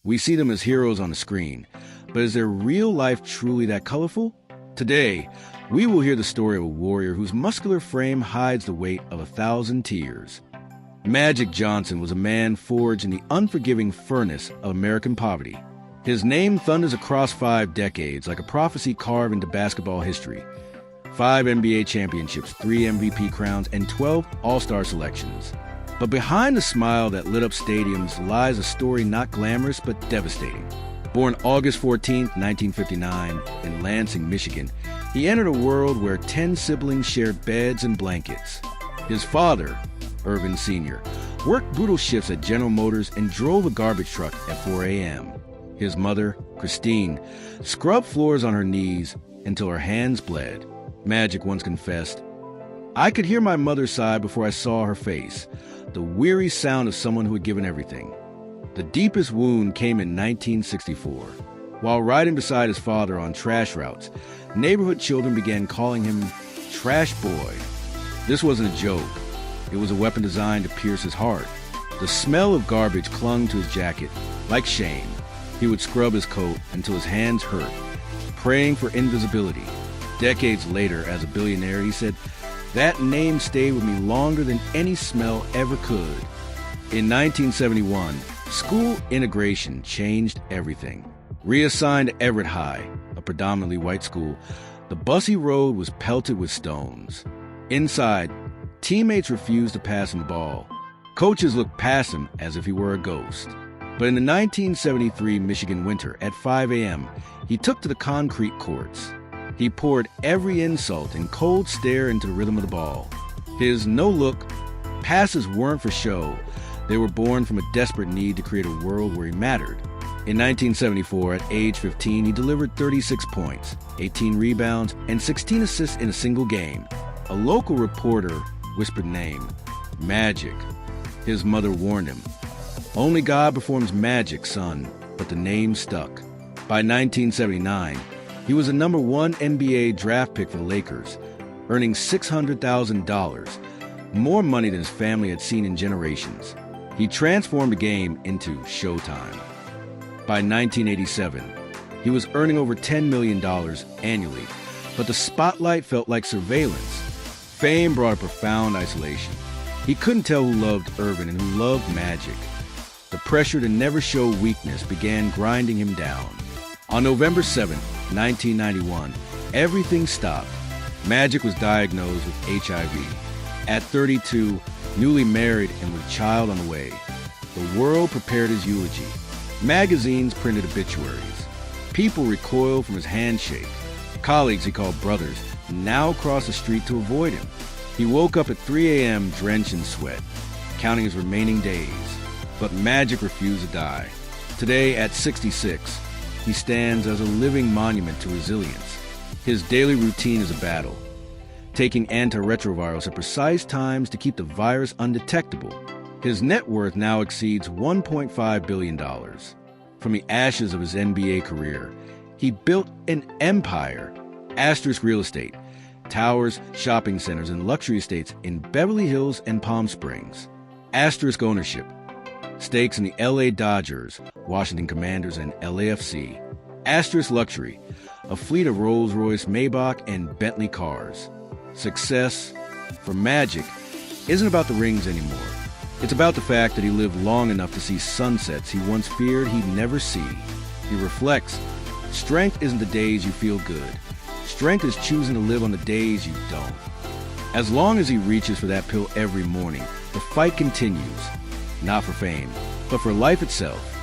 We see them as heroes on the screen, but is their real life truly that colorful? Today, we will hear the story of a warrior whose muscular frame hides the weight of 1,000 tears. Magic Johnson was a man forged in the unforgiving furnace of American poverty. His name thunders across 5 decades like a prophecy carved into basketball history. 5 NBA championships, 3 MVP crowns, and 12 All-Star selections. But behind the smile that lit up stadiums lies a story not glamorous but devastating. Born August 14, 1959, in Lansing, Michigan, he entered a world where 10 siblings shared beds and blankets. His father, Earvin Sr., worked brutal shifts at General Motors and drove a garbage truck at 4 a.m. His mother, Christine, scrubbed floors on her knees until her hands bled. Magic once confessed, "I could hear my mother sigh before I saw her face, the weary sound of someone who had given everything." The deepest wound came in 1964. While riding beside his father on trash routes, neighborhood children began calling him Trash Boy. This wasn't a joke. It was a weapon designed to pierce his heart. The smell of garbage clung to his jacket, like shame. He would scrub his coat until his hands hurt, praying for invisibility. Decades later, as a billionaire, he said, "That name stayed with me longer than any smell ever could." In 1971, school integration changed everything. Reassigned to Everett High, a predominantly white school, the bussy road was pelted with stones. Inside, teammates refused to pass him the ball. Coaches looked past him as if he were a ghost. But in the 1973 Michigan winter, at 5 a.m., he took to the concrete courts. He poured every insult and cold stare into the rhythm of the ball. His no-look passes weren't for show. They were born from a desperate need to create a world where he mattered. In 1974, at age 15, he delivered 36 points, 18 rebounds, and 16 assists in a single game. A local reporter whispered the name, Magic. His mother warned him, "Only God performs magic, son," but the name stuck. By 1979, he was the #1 NBA draft pick for the Lakers, earning $600,000, more money than his family had seen in generations. He transformed the game into Showtime. By 1987, he was earning over $10 million annually, but the spotlight felt like surveillance. Fame brought a profound isolation. He couldn't tell who loved Earvin and who loved Magic. The pressure to never show weakness began grinding him down. On November 7, 1991, everything stopped. Magic was diagnosed with HIV. At 32, newly married and with a child on the way, the world prepared his eulogy. Magazines printed obituaries. People recoiled from his handshake. Colleagues he called brothers now crossed the street to avoid him. He woke up at 3 a.m. drenched in sweat, counting his remaining days. But Magic refused to die. Today, at 66, he stands as a living monument to resilience. His daily routine is a battle, taking antiretrovirals at precise times to keep the virus undetectable. His net worth now exceeds $1.5 billion. From the ashes of his NBA career, he built an empire. Asterisk Real Estate, towers, shopping centers, and luxury estates in Beverly Hills and Palm Springs. Asterisk Ownership, stakes in the LA Dodgers, Washington Commanders, and LAFC. Asterisk Luxury, a fleet of Rolls-Royce, Maybach, and Bentley cars. Success, for Magic, isn't about the rings anymore. It's about the fact that he lived long enough to see sunsets he once feared he'd never see. He reflects, strength isn't the days you feel good. Strength is choosing to live on the days you don't. As long as he reaches for that pill every morning, the fight continues. Not for fame, but for life itself.